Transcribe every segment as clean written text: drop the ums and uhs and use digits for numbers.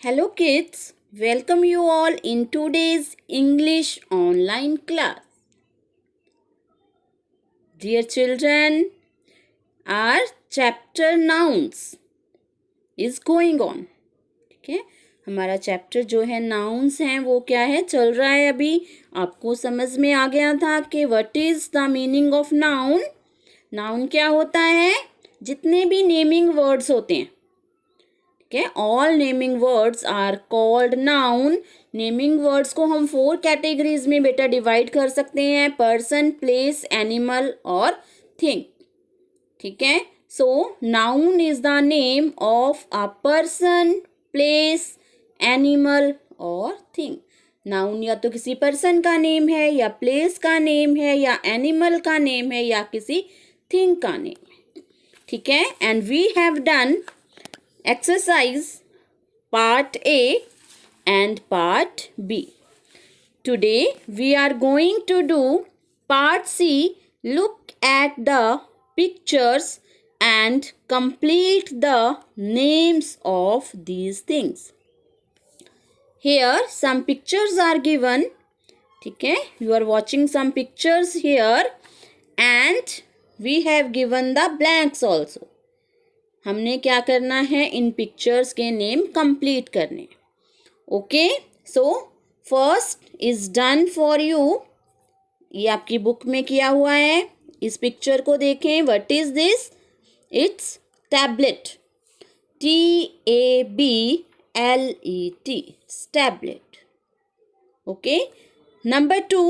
Hello kids, welcome you all in today's English online class. Dear children, our chapter nouns is going on. ठीक है, हमारा chapter जो है nouns हैं वो क्या है, चल रहा है अभी. आपको समझ में आ गया था कि what is the meaning of noun. Noun क्या होता है, जितने भी नेमिंग वर्ड्स होते हैं. Okay, all naming words are called noun. Naming words को हम 4 कैटेगरीज में बेटा डिवाइड कर सकते हैं, पर्सन, प्लेस, एनिमल और थिंग. ठीक है, so noun is the name of a person, place, animal और थिंग. नाउन या तो किसी पर्सन का नेम है, या प्लेस का नेम है, या एनिमल का नेम है, या किसी थिंग का नेम है. ठीक है, and we have done exercise part A and part B. Today we are going to do part C. Look at the pictures and complete the names of these things. Here some pictures are given. ठीक है, you are watching some pictures here and we have given the blanks also. हमने क्या करना है, इन pictures के name complete करने. Okay, so first is done for you. ये आपकी बुक में किया हुआ है. इस पिक्चर को देखें. What is this? It's tablet. TABLET, tablet. Okay, number 2,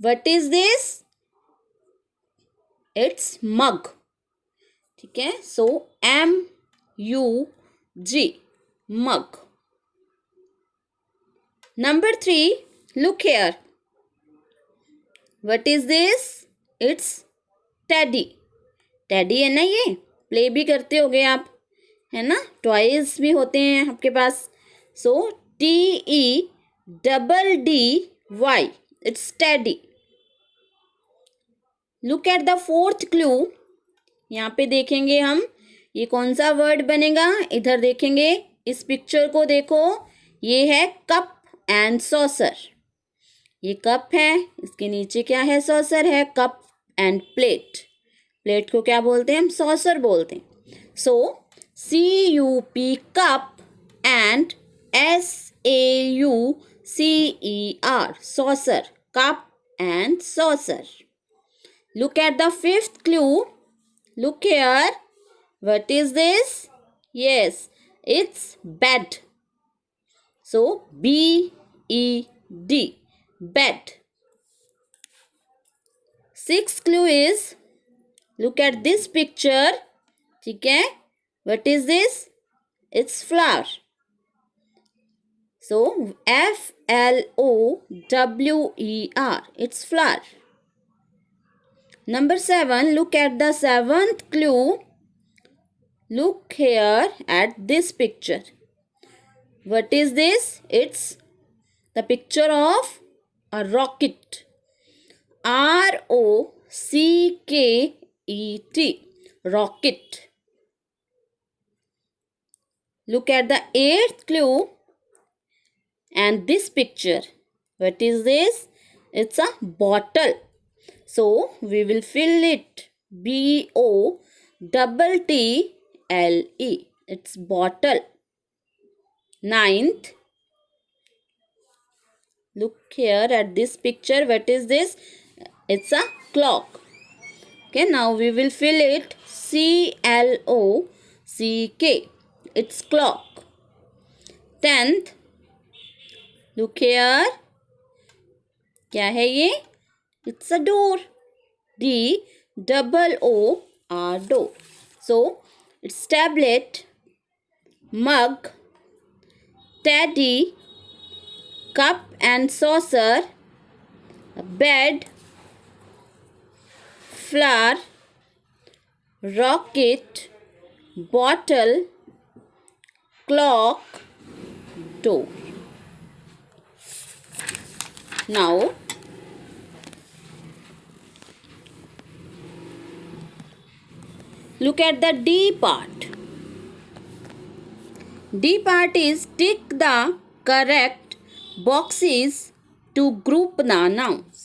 what is this? It's mug. ठीक है, so MUG, mug. Number 3, look here. What is this? It's teddy. Teddy है ना, ये प्ले भी करते होगे आप, है ना, टॉयज भी होते हैं आपके पास. सो TEDDY, it's teddy. Look at the fourth clue. यहाँ पे देखेंगे हम, ये कौन सा वर्ड बनेगा. इधर देखेंगे, इस पिक्चर को देखो. ये है कप एंड सॉसर. ये कप है, इसके नीचे क्या है, सॉसर है. Cup end plate. प्लेट को क्या बोलते हैं हम, सॉसर बोलते हैं. सो CUP, cup, and SAUCER, saucer. Cup and saucer. Look at the fifth clue. Look here. What is this? Yes, it's bed. So BED, bed. Sixth clue is, look at this picture. ठीक है, what is this? It's flower. So FLOWER, it's flower. Number 7, look at the seventh clue. Look here at this picture. What is this? It's the picture of a rocket. ROCKET, rocket. Look at the eighth clue and this picture. What is this? It's a bottle. So we will fill it. BOTTLE, it's bottle. Ninth, look here at this picture. What is this? It's a clock. Okay, now we will fill it. CLOCK, it's clock. 10th, look here. क्या है ये? It's a door. DOOR, door. So it's tablet, mug, teddy, cup and saucer, bed, flower, rocket, bottle, clock, door. Now look at the D part. D part is tick the correct boxes to group the nouns.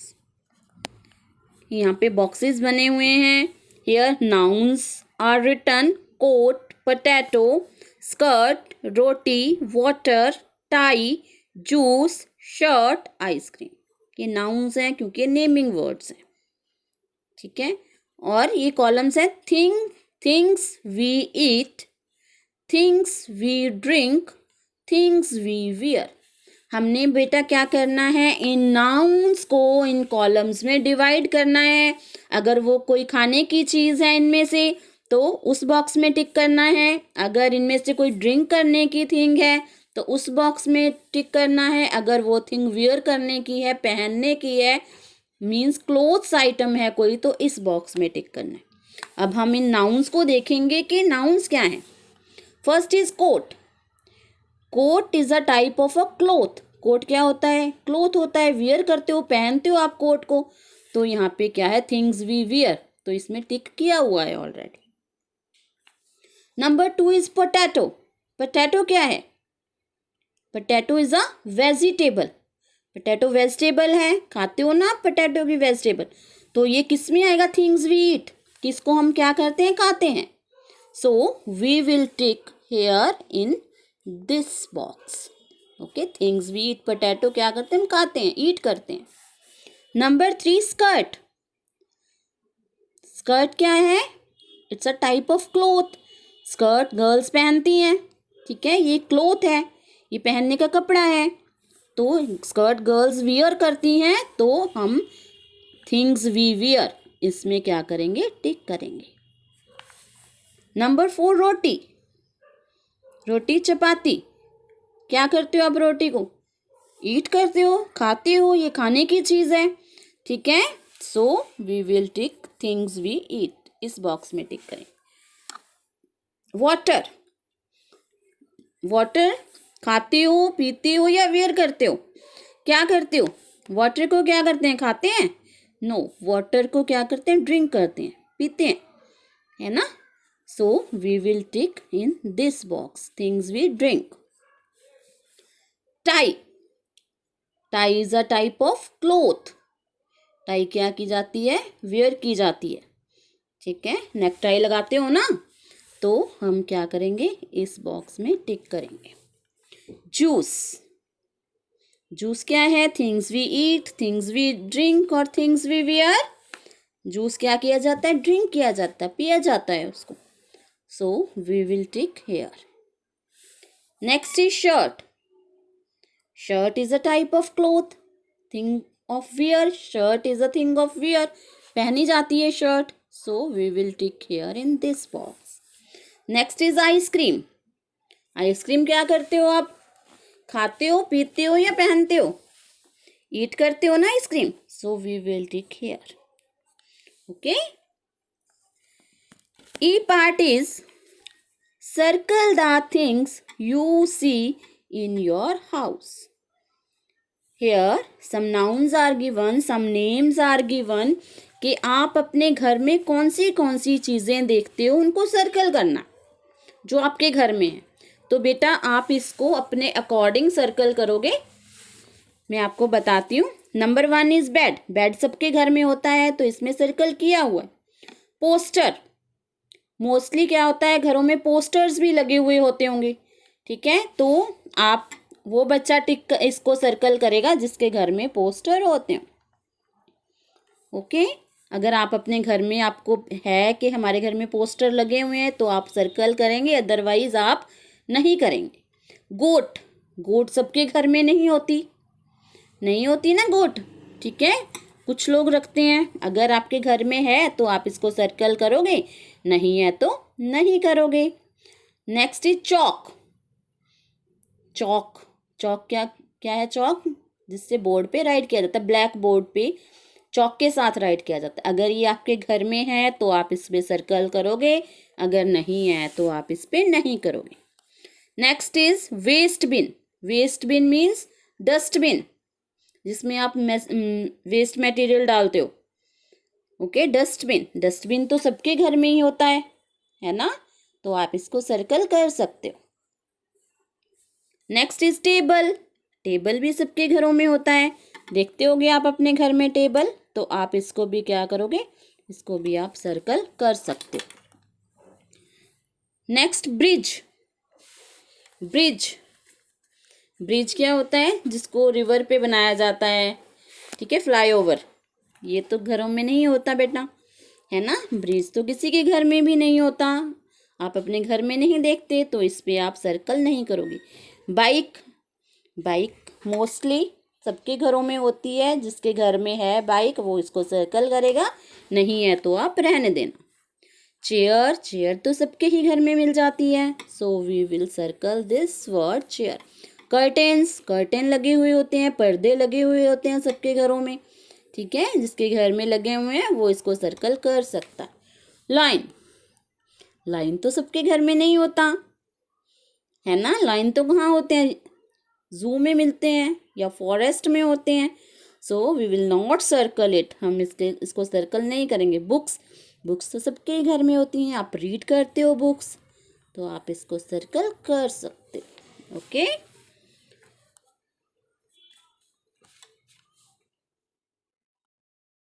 यहाँ पे boxes बने हुए हैं. Here nouns are written: coat, potato, skirt, roti, water, tie, juice, shirt, ice cream. ये nouns हैं क्योंकि naming words हैं. ठीक है. और ये कॉलम्स है things we eat, things we drink, things we wear. हमने बेटा क्या करना है, इन नाउन्स को इन कॉलम्स में डिवाइड करना है. अगर वो कोई खाने की चीज़ है इनमें से तो उस बॉक्स में टिक करना है. अगर इनमें से कोई ड्रिंक करने की थिंग है तो उस बॉक्स में टिक करना है. अगर वो थिंग वियर करने की है, पहनने की है, मीन्स क्लोथ्स आइटम है कोई, तो इस बॉक्स में टिक करना है. अब हम इन नाउन्स को देखेंगे कि नाउन्स क्या हैं. First is coat. Coat is a type of a cloth. Coat क्या होता है, क्लोथ होता है. वियर करते हो, पहनते हो आप कोट को. तो यहाँ पे क्या है, थिंग्स वी वियर, तो इसमें टिक किया हुआ है already. Number 2 is potato. Potato क्या है, potato is a vegetable. Potato vegetable है, खाते हो ना आप पोटैटो की वेजिटेबल. तो ये किस में आएगा, थिंग्स वी ईट. किसको हम क्या करते हैं, खाते हैं. So we will tick here in this box. Okay, things we eat, potato क्या करते हैं, हम खाते हैं, ईट करते हैं. Number 3 skirt. स्कर्ट क्या है, it's a type of cloth. Skirt girls पहनती हैं. ठीक है, ये क्लोथ है, ये पहनने का कपड़ा है. तो स्कर्ट गर्ल्स वियर करती हैं, तो हम थिंग्स वी वियर इसमें क्या करेंगे, टिक करेंगे. नंबर 4 रोटी. रोटी चपाती. क्या करते हो आप, रोटी को ईट करते हो, खाते हो, ये खाने की चीज़ है. ठीक है, so we will tick things we eat, इस बॉक्स में टिक करें. वाटर. वाटर खाते हो, पीते हो या वेयर करते हो, क्या करते हो. वाटर को क्या करते हैं, खाते हैं. नो, वाटर को क्या करते हैं, ड्रिंक करते हैं, पीते हैं, है ना. So we will tick in this box, things we drink. Tie. Tie is a type of cloth. Tie क्या की जाती है, वेयर की जाती है. ठीक है, नेक टाई लगाते हो ना, तो हम क्या करेंगे, इस बॉक्स में टिक करेंगे. जूस. जूस क्या है, things we eat, things we drink और थिंग्स वी वियर. जूस क्या किया जाता है, ड्रिंक किया जाता है, पिया जाता है उसको. So we will tick here. Next is shirt. Shirt is a type of cloth, thing of wear. Shirt is a thing of wear, पहनी जाती है shirt. So we will tick here in this box. Next is ice cream. Ice cream क्या करते हो आप, खाते हो, पीते हो या पहनते हो, ईट करते हो ना ice cream. So we will tick here. Okay. E part is circle the things you see in your house. Here some nouns are given, some names are given कि आप अपने घर में कौन सी चीज़ें देखते हो, उनको सर्कल करना जो आपके घर में है. तो बेटा आप इसको अपने अकॉर्डिंग सर्कल करोगे. मैं आपको बताती हूँ. Number 1 is bed. बेड सबके घर में होता है, तो इसमें सर्कल किया हुआ है. पोस्टर. मोस्टली क्या होता है, घरों में पोस्टर्स भी लगे हुए होते होंगे. ठीक है, तो आप वो बच्चा टिक इसको सर्कल करेगा जिसके घर में पोस्टर होते हैं. ओके. अगर आप अपने घर में, आपको है कि हमारे घर में पोस्टर लगे हुए हैं, तो आप सर्कल करेंगे, अदरवाइज आप नहीं करेंगे. गोट. गोट सबके घर में नहीं होती ना गोट. ठीक है, कुछ लोग रखते हैं. अगर आपके घर में है तो आप इसको सर्कल करोगे, नहीं है तो नहीं करोगे. नेक्स्ट इज चौक. चौक. चौक क्या है, चौक जिससे बोर्ड पे राइट किया जाता है, ब्लैक बोर्ड पे चौक के साथ राइट किया जाता है. अगर ये आपके घर में है तो आप इस पे सर्कल करोगे, अगर नहीं है तो आप इस पे नहीं करोगे. Next is waste bin. Waste bin means dustbin, जिसमें आप वेस्ट मटेरियल डालते हो. Okay, dustbin. डस्टबिन तो सबके घर में ही होता है ना, तो आप इसको सर्कल कर सकते हो. Next is table. टेबल भी सबके घरों में होता है, देखते होगे आप अपने घर में टेबल, तो आप इसको भी क्या करोगे, इसको भी आप सर्कल कर सकते हो। Next bridge. ब्रिज, ब्रिज क्या होता है, जिसको रिवर पे बनाया जाता है, ठीक है, फ्लाईओवर। ये तो घरों में नहीं होता बेटा, है ना, ब्रिज तो किसी के घर में भी नहीं होता, आप अपने घर में नहीं देखते, तो इस पे आप सर्कल नहीं करोगे। बाइक, बाइक मोस्टली सबके घरों में होती है, जिसके घर में है बाइक वो इसको सर्कल करेगा, नहीं है तो आप रहने देना। चेयर, चेयर तो सबके ही घर में मिल जाती है, so we will circle this word chair. Curtains, curtain लगे हुए होते हैं, पर्दे लगे हुए होते हैं सबके घरों में, ठीक है, जिसके घर में लगे हुए हैं वो इसको सर्कल कर सकता है। लाइन, लाइन तो सबके घर में नहीं होता, है ना, लाइन तो कहाँ होते हैं, जू में मिलते हैं या फॉरेस्ट में होते हैं, so we will not circle it, हम इसको सर्कल नहीं करेंगे। बुक्स, बुक्स तो सबके घर में होती हैं, आप रीड करते हो बुक्स, तो आप इसको सर्कल कर सकते हो। ओके।